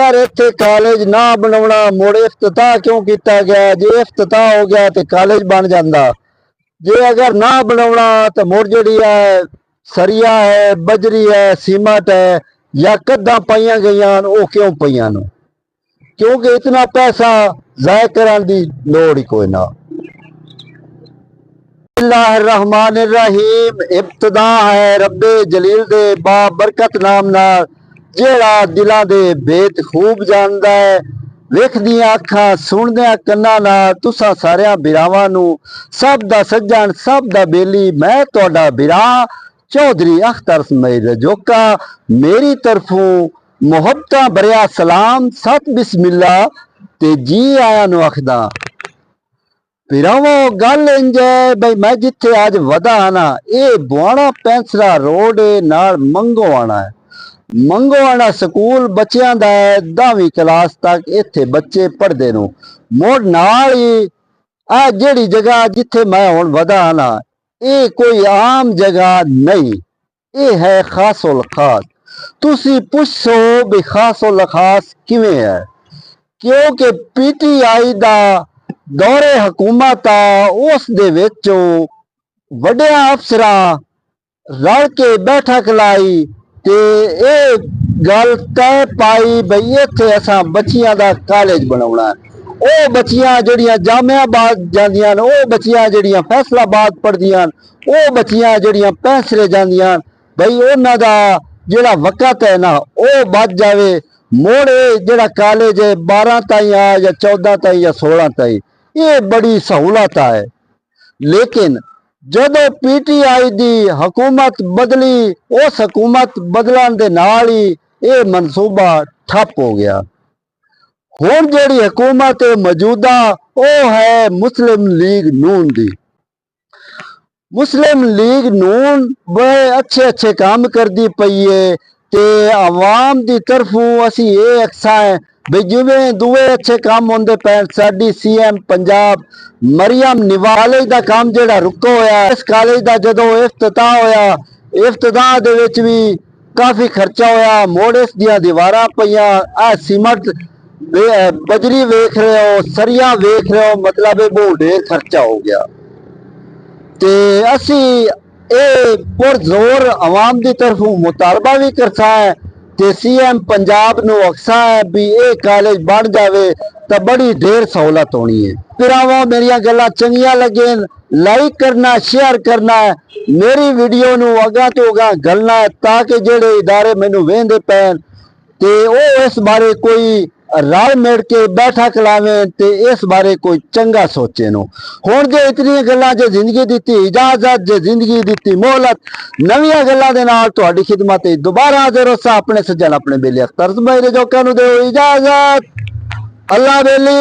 यार इत्थे कॉलेज ना बनाना मुड़ इफ्तिताह क्यों किया गया? जे इफ्तिताह हो गया तो कॉलेज बन जाता। जे अगर ना बनाना तो मुड़ जी है सरिया है, बजरी है, सीमेंट है या कदा पाइया गई वो क्यों पईयां नूं? क्योंकि इतना पैसा ज़ाय करन दी लोड़ ही कोई ना। बिस्मिल्लाहिर्रहमानिर्रहीम। इब्तिदा है रब्बे जलील दे बाबरकत नाम नाल जेड़ा दिलां दे भेद खूब जानदा है। वेखदियां अखां सुनदियां कन्नां नाल तुसां सारियां बिरावां नूं सब दा सज्जन सब दा बेली मैं तुहाडा बिरा चौधरी अख्तर इसमाइल रजौका मेरी तरफों मुहब्बतां भरिया सलाम सत बिस्मिल्ला ते जी आया नूं आखदा। पिरावो गल इंज है बई मैं जिथे अज वधा ना ये बुआना पैंसरा रोड नाल मंगो आना है। मंगो आना स्कूल बच्चों का है 10वीं क्लास तक इत्थे बच्चे पढ़ते नो। मुड़ नाल ही आ जेड़ी जगह जिथे मैं हुण वधा ना ये कोई आम जगह नहीं, ये है खासुल खास। तुसी पुछो भी खासुल खास किवें है? क्योंकि PTI दा दौरे हुकूमत उस दे विचों वड्डिया अफसरां रल के बैठक लाई ते ये गल तय पाई बई इत्थे असां बच्चियां दा कॉलेज बनाउणा है। वो बच्चियां जड़ियां जामियाबाद जांदियां वो बच्चियां जड़ियां फैसलाबाद पढ़दियां वो बच्चियां जड़ियां पैंसरे जांदियां बई उन्हां दा जेड़ा वक़्त है ना वो बच जावे। मुड़ जेड़ा कॉलेज है 12 ताईं आ या 14 ताईं या 16 ताईं ये बड़ी सहूलत है। लेकिन जदों PTI दी हुकूमत बदली उस हुकूमत बदलन दे नाल ही ये मनसूबा ठप हो गया। हुण जेड़ी हुकूमत मौजूदा वो है मुस्लिम लीग नून दी। मुस्लिम लीग नून बड़े अच्छे अच्छे काम करती पई है ते आवाम दी तरफों असी ये अक्सा है भी जिवें दुए अच्छे काम होंदे पैन। साडी CM पंजाब मरियम निवाज कॉलेज दा काम जेड़ा रुका होया इस कॉलेज दा जदों इफ्तिताह होया इफ्तिताह दे विच भी काफ़ी खर्चा होया। मुड़ इस दियां दीवारां पईयां आ सीमेंट बजरी वेख रहे हो सरिया वेख रहे हो मतलब ये बहुत ढेर खर्चा हो गया। ते असी ये पुरजोर आवाम की तरफों मुतालबा भी करसा है ते CM पंजाब नूं अक्सा है भी ये कॉलेज बन जावे तो बड़ी ढेर सहूलत होनी है। पिरावो मेरिया गल्लां चंगियां लगन लाइक करना शेयर करना है मेरी वीडियो नूं अगां तो अगां गलना है ताकि जेड़े इदारे मैनूं वेंदे पैन ते वो इस बारे कोई रल मिल के बैठक लावें ते इस बारे कोई चंगा सोचे नो। हुण जे इतनी गल्लां जे जिंदगी दी इजाजत जे जिंदगी दी मोहलत नवीं गल्लां दे नाल तुहाडी खिदमत दोबारा हाजिर होसा अपने सज्जन अपने बेली अख्तर इसमाइल रजौका नूं दिओ इजाजत। अल्लाह बेली।